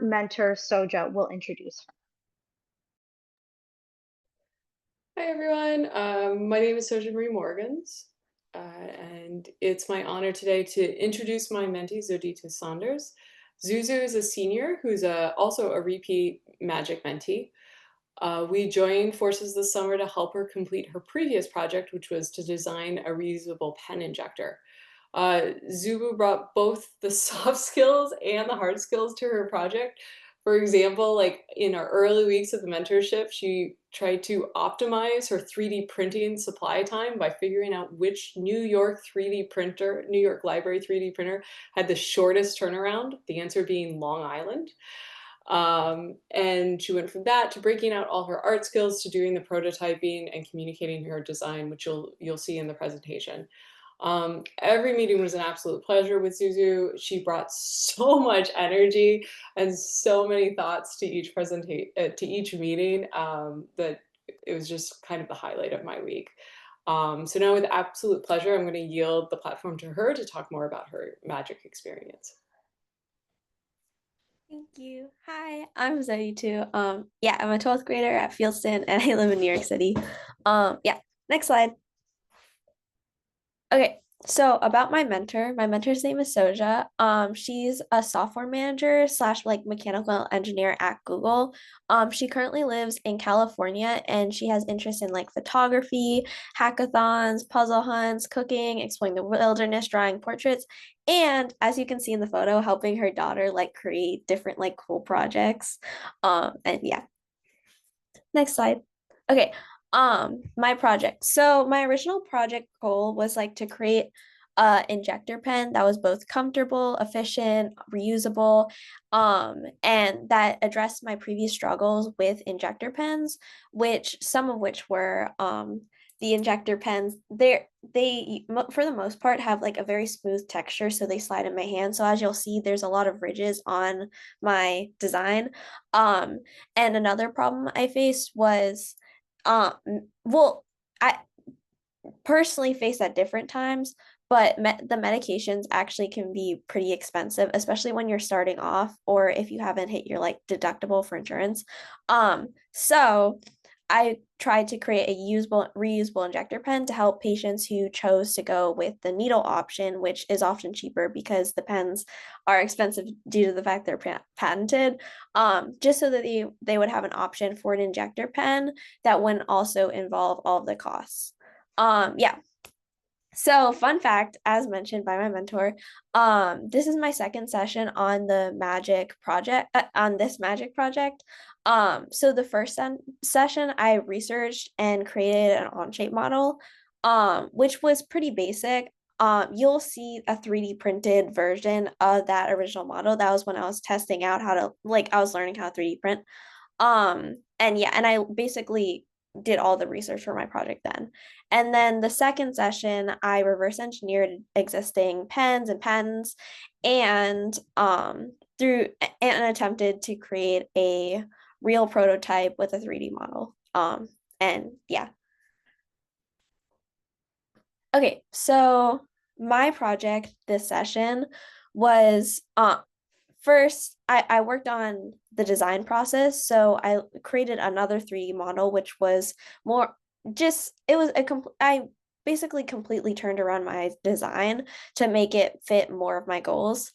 mentor, Soja, will introduce her. Hi everyone, my name is Soja Morgans, and it's my honor today to introduce my mentee, Zauditu S. Zuzu is a senior who's also a repeat Magic mentee. We joined forces this summer to help her complete her previous project, which was to design a reusable pen injector. Zubu brought both the soft skills and the hard skills to her project. For example, like in our early weeks of the mentorship, she tried to optimize her 3D printing supply time by figuring out which New York Library 3D printer had the shortest turnaround, the answer being Long Island. And she went from that to breaking out all her art skills to doing the prototyping and communicating her design, which you'll see in the presentation. Every meeting was an absolute pleasure with Zuzu. She brought so much energy and so many thoughts to each to each meeting that it was just kind of the highlight of my week. So now with absolute pleasure, I'm going to yield the platform to her to talk more about her magic experience. Thank you. Hi, I'm Zauditu. Yeah, I'm a 12th grader at Fieldston and I live in New York City. Yeah, next slide. Okay, so about my mentor's name is Soja. She's a software manager slash like mechanical engineer at Google. She currently lives in California and she has interest in like photography, hackathons, puzzle hunts, cooking, exploring the wilderness, drawing portraits, and as you can see in the photo, helping her daughter like create different like cool projects. And yeah, next slide. Okay, my project. So my original project goal was like to create a injector pen that was both comfortable, efficient, reusable, and that addressed my previous struggles with injector pens, which some of which were the injector pens, they for the most part have like a very smooth texture, so they slide in my hand. So as you'll see, there's a lot of ridges on my design. And another problem I faced was, um, well, I personally faced at different times, but the medications actually can be pretty expensive, especially when you're starting off or if you haven't hit your like deductible for insurance. So I tried to create a reusable injector pen to help patients who chose to go with the needle option, which is often cheaper because the pens are expensive due to the fact they're patented. Just so that they would have an option for an injector pen that wouldn't also involve all of the costs. Yeah. So fun fact, as mentioned by my mentor, this is my second session on the magic project, on this magic project. So the first session I researched and created an on-shape model, which was pretty basic. You'll see a 3D printed version of that original model. That was when I was testing out how to, like, I was learning how to 3D print. And yeah, and I basically did all the research for my project then. And then the second session, I reverse engineered existing pens and patents and through and attempted to create a real prototype with a 3D model. And yeah. Okay, so my project this session was first I worked on the design process. So I created another 3D model, which was more just it was I basically completely turned around my design to make it fit more of my goals.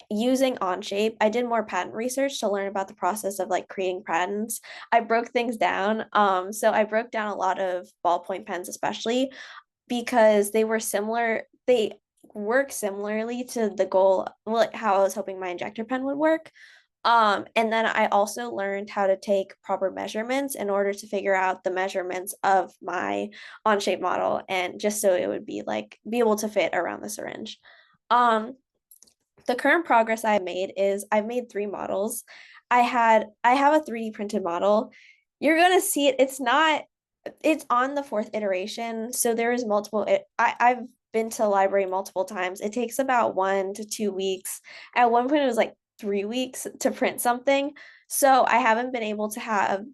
Using Onshape, I did more patent research to learn about the process of like creating patents. I broke things down. So I broke down a lot of ballpoint pens, especially because they work similarly to the goal, well, how I was hoping my injector pen would work. And then I also learned how to take proper measurements in order to figure out the measurements of my on-shape model, and just so it would be able to fit around the syringe. Um, the current progress I made is I've made 3 models. I have a 3D printed model. You're gonna see it. It's on the 4th iteration. So there is I've been to the library multiple times. It takes about 1 to 2 weeks. At one point, it was like 3 weeks to print something. So I haven't been able to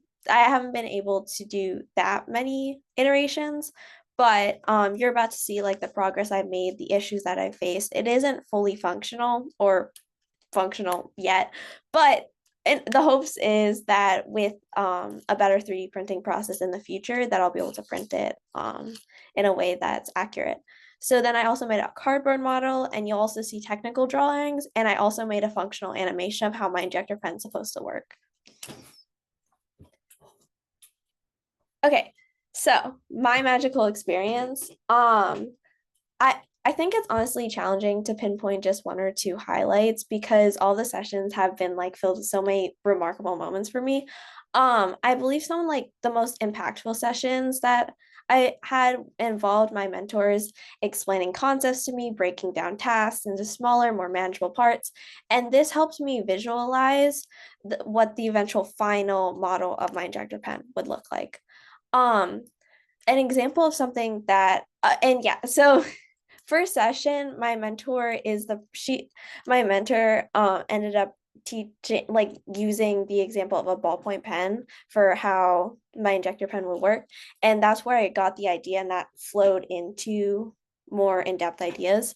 do that many iterations, but you're about to see like the progress I've made, the issues that I faced. It isn't fully functional, or functional yet, but the hopes is that with a better 3D printing process in the future, that I'll be able to print it in a way that's accurate. So then I also made a cardboard model, and you'll also see technical drawings, and I also made a functional animation of how my injector pen is supposed to work. Okay, so my magical experience. I think it's honestly challenging to pinpoint just one or two highlights because all the sessions have been like filled with so many remarkable moments for me. I believe some like the most impactful sessions that I had involved my mentors explaining concepts to me, breaking down tasks into smaller, more manageable parts. And this helped me visualize what the eventual final model of my injector pen would look like. Um, an example of something that, and yeah, so first session, my mentor my mentor ended up teaching like using the example of a ballpoint pen for how my injector pen would work. And that's where I got the idea, and that flowed into more in-depth ideas.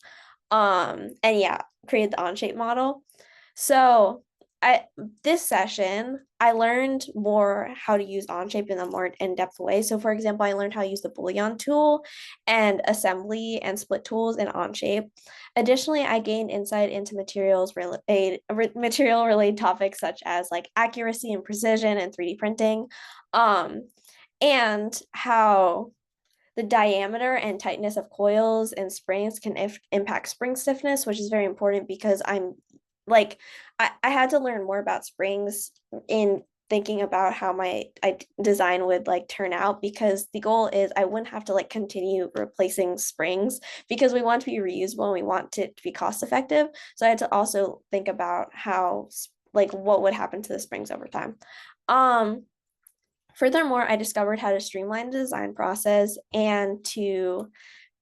And yeah, created the Onshape model. So this session, I learned more how to use Onshape in a more in-depth way. So for example, I learned how to use the Boolean tool and assembly and split tools in Onshape. Additionally, I gained insight into material related topics such as like accuracy and precision and 3D printing, and how the diameter and tightness of coils and springs can impact spring stiffness, which is very important because I'm like, I had to learn more about springs in thinking about how my design would like turn out, because the goal is I wouldn't have to like continue replacing springs because we want to be reusable and we want it to be cost effective. So I had to also think about how like what would happen to the springs over time. Furthermore, I discovered how to streamline the design process and to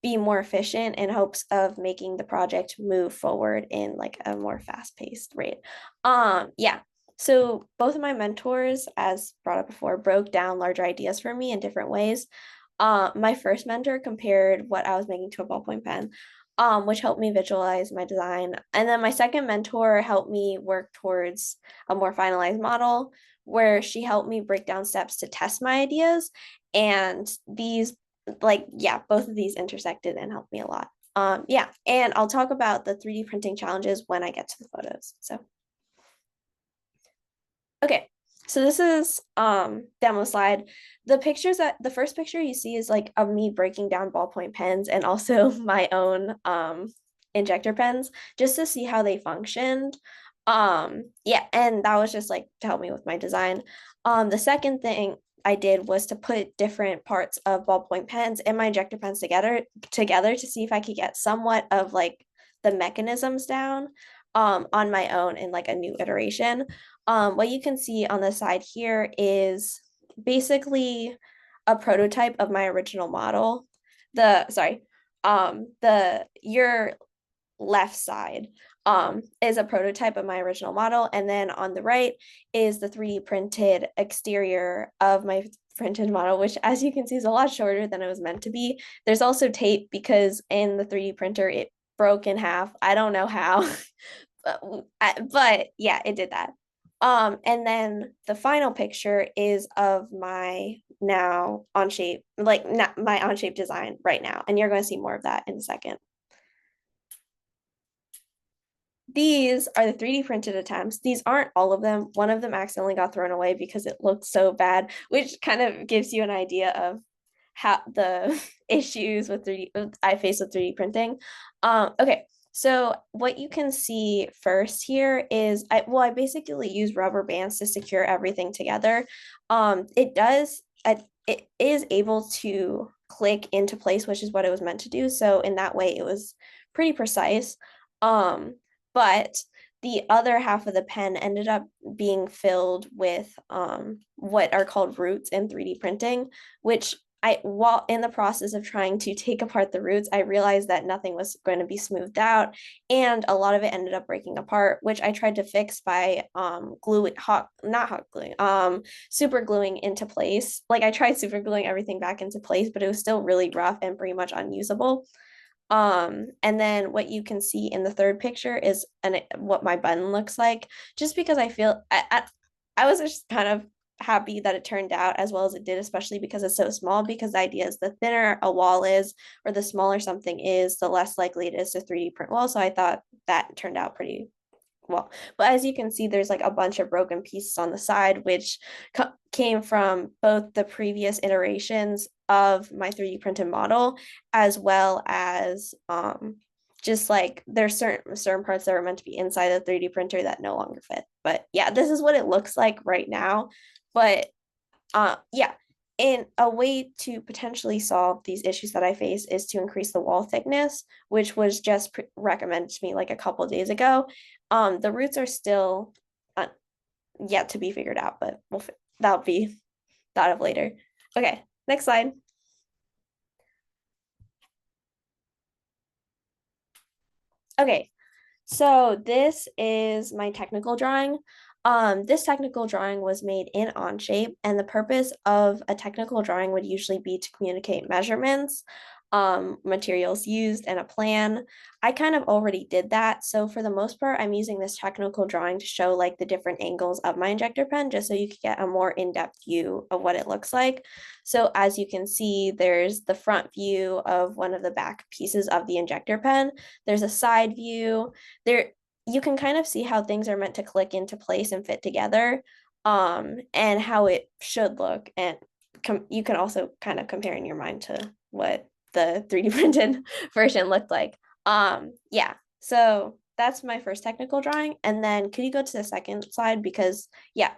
be more efficient in hopes of making the project move forward in like a more fast-paced rate. Yeah. So both of my mentors, as brought up before, broke down larger ideas for me in different ways. My first mentor compared what I was making to a ballpoint pen, which helped me visualize my design. And then my second mentor helped me work towards a more finalized model, where she helped me break down steps to test my ideas. And these, like, yeah, both of these intersected and helped me a lot. Yeah, and I'll talk about the 3D printing challenges when I get to the photos. So, okay, so this is demo slide. The first picture you see is like of me breaking down ballpoint pens and also my own injector pens just to see how they functioned. Yeah, and that was just like to help me with my design. The second thing I did was to put different parts of ballpoint pens and my injector pens together to see if I could get somewhat of like the mechanisms down on my own in like a new iteration. What you can see on the side here is basically a prototype of my original model. Your left side is a prototype of my original model, and then on the right is the 3D printed exterior of my printed model, which as you can see is a lot shorter than it was meant to be. There's also tape because in the 3D printer it broke in half. I don't know how, but yeah, it did that. And then the final picture is of my now Onshape, like my Onshape design right now, and you're going to see more of that in a second. These are the 3D printed attempts. These aren't all of them. One of them accidentally got thrown away because it looked so bad, which kind of gives you an idea of how the issues with 3D I face with 3D printing. Okay, so what you can see first here is I basically use rubber bands to secure everything together. It is able to click into place, which is what it was meant to do. So in that way, it was pretty precise. But the other half of the pen ended up being filled with what are called roots in 3D printing, which while in the process of trying to take apart the roots, I realized that nothing was going to be smoothed out, and a lot of it ended up breaking apart, which I tried to fix by super gluing into place. Like I tried super gluing everything back into place, but it was still really rough and pretty much unusable. And then what you can see in the third picture is what my button looks like, just because I feel I was just kind of happy that it turned out as well as it did, especially because it's so small, because the idea is the thinner a wall is or the smaller something is, the less likely it is to 3D print well. So I thought that turned out pretty well. But as you can see, there's like a bunch of broken pieces on the side, which came from both the previous iterations of my 3D printed model, as well as just like there's certain parts that are meant to be inside the 3D printer that no longer fit. But yeah, this is what it looks like right now. But yeah, and a way to potentially solve these issues that I face is to increase the wall thickness, which was just recommended to me like a couple days ago. The roots are still uh, yet to be figured out, but that'll be thought of later. Okay, next slide. Okay, so this is my technical drawing. This technical drawing was made in Onshape, and the purpose of a technical drawing would usually be to communicate measurements, materials used, and a plan. I kind of already did that, so for the most part, I'm using this technical drawing to show like the different angles of my injector pen, just so you can get a more in-depth view of what it looks like. So as you can see, there's the front view of one of the back pieces of the injector pen. There's a side view. There you can kind of see how things are meant to click into place and fit together, and how it should look. And you can also kind of compare in your mind to what the 3D printed version looked like. Yeah, so that's my first technical drawing. And then could you go to the second slide? Because yeah,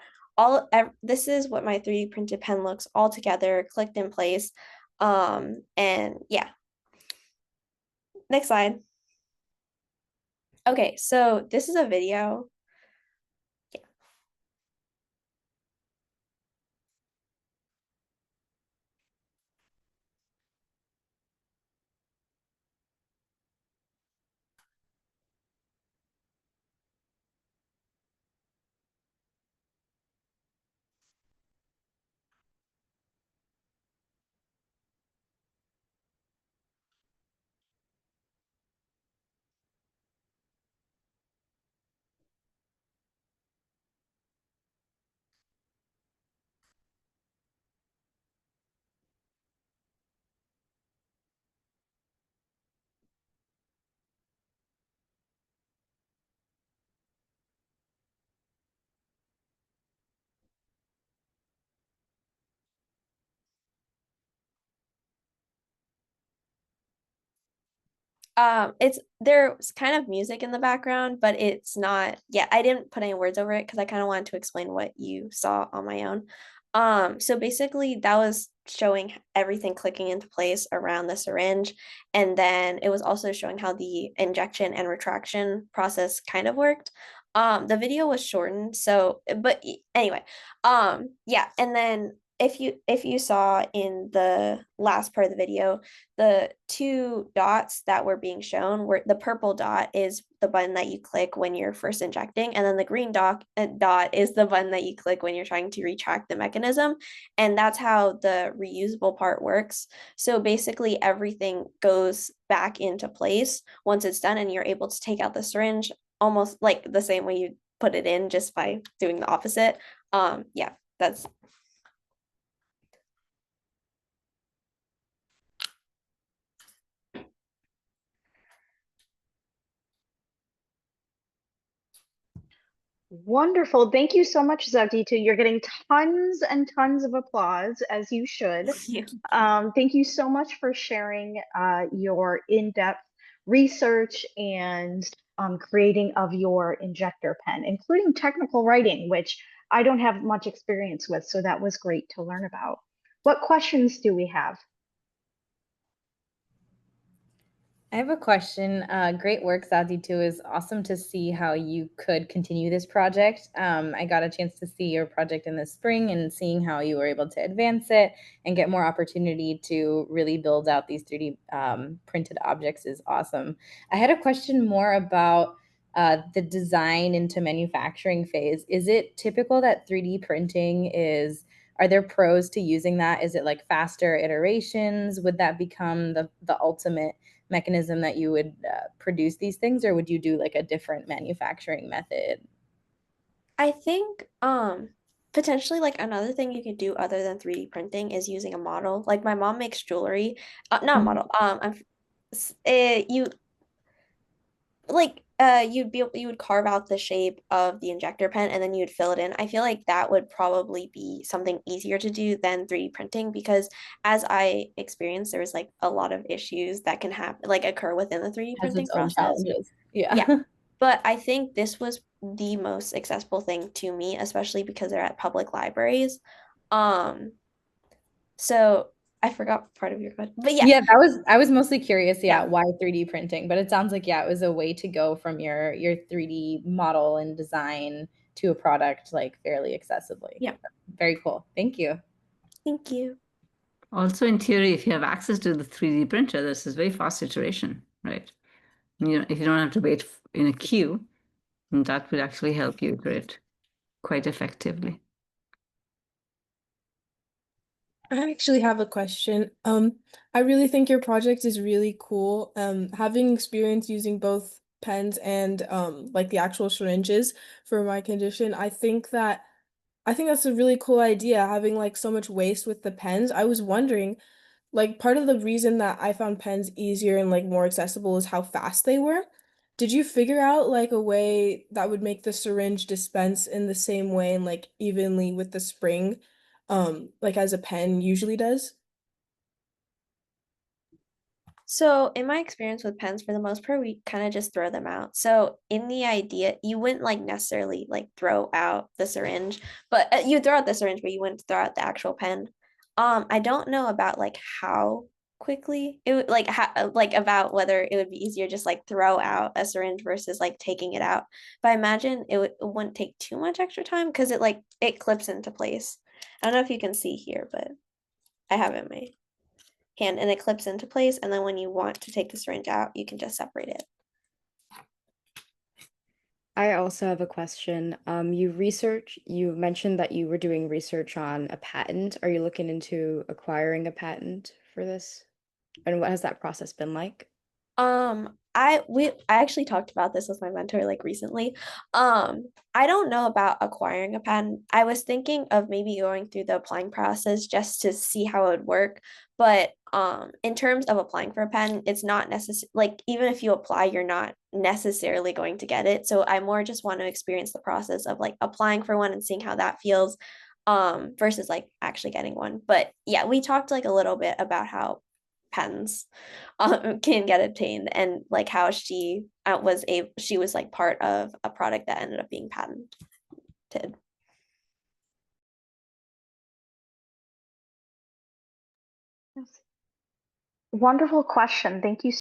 this is what my 3D printed pen looks all together, clicked in place. And yeah, next slide. Okay, so this is a video. It's there's kind of music in the background, but it's not, yeah, I didn't put any words over it because I kind of wanted to explain what you saw on my own. So basically that was showing everything clicking into place around the syringe, and then it was also showing how the injection and retraction process kind of worked. The video was shortened, so but anyway, yeah, and then if you saw in the last part of the video, the two dots that were being shown were the purple dot is the button that you click when you're first injecting, and then the green dot is the button that you click when you're trying to retract the mechanism. And that's how the reusable part works. So basically everything goes back into place once it's done, and you're able to take out the syringe almost like the same way you put it in, just by doing the opposite. Yeah, that's Wonderful. Thank you so much, Zauditu. You're getting tons and tons of applause, as you should. Thank you so much for sharing your in-depth research and creating of your injector pen, including technical writing, which I don't have much experience with, so that was great to learn about. What questions do we have? I have a question. Great work, Zauditu. Is awesome to see how you could continue this project. I got a chance to see your project in the spring, and seeing how you were able to advance it and get more opportunity to really build out these 3D printed objects is awesome. I had a question more about the design into manufacturing phase. Is it typical that 3D printing are there pros to using that? Is it like faster iterations? Would that become the ultimate mechanism that you would produce these things, or would you do like a different manufacturing method? I think potentially like another thing you could do other than 3D printing is using a model. Like my mom makes jewelry, not a model. You like you would carve out the shape of the injector pen and then you would fill it in. I feel like that would probably be something easier to do than 3D printing, because as I experienced, there was like a lot of issues that can happen, like occur within the 3D Has printing its own process. challenges. Yeah. But I think this was the most accessible thing to me, especially because they're at public libraries. So I forgot part of your question, but yeah. Yeah, I was mostly curious, why 3D printing, but it sounds like, it was a way to go from your 3D model and design to a product like fairly accessibly. Yeah. Very cool. Thank you. Thank you. Also, in theory, if you have access to the 3D printer, this is very fast iteration, right? If you don't have to wait in a queue, that would actually help you iterate quite effectively. I actually have a question. I really think your project is really cool. Having experience using both pens and like the actual syringes for my condition, I think that's a really cool idea, having like so much waste with the pens. I was wondering, like part of the reason that I found pens easier and like more accessible is how fast they were. Did you figure out like a way that would make the syringe dispense in the same way and like evenly with the spring, like as a pen usually does? So in my experience with pens, for the most part, we kind of just throw them out. So in the idea, you wouldn't like necessarily like throw out the syringe, but you throw out the syringe, but you wouldn't throw out the actual pen. I don't know about like how quickly it would like about whether it would be easier just like throw out a syringe versus like taking it out. But I imagine it wouldn't take too much extra time because it clips into place. I don't know if you can see here, but I have it in my hand and it clips into place, and then when you want to take the syringe out, you can just separate it. I also have a question. You mentioned that you were doing research on a patent. Are you looking into acquiring a patent for this? And what has that process been like? I actually talked about this with my mentor like recently. I don't know about acquiring a patent. I was thinking of maybe going through the applying process just to see how it would work. But in terms of applying for a patent, it's not necessary. Like even if you apply, you're not necessarily going to get it. So I more just want to experience the process of like applying for one and seeing how that feels, versus like actually getting one. But yeah, we talked like a little bit about how patents can get obtained and like how she was like part of a product that ended up being patented. Yes. Wonderful question. Thank you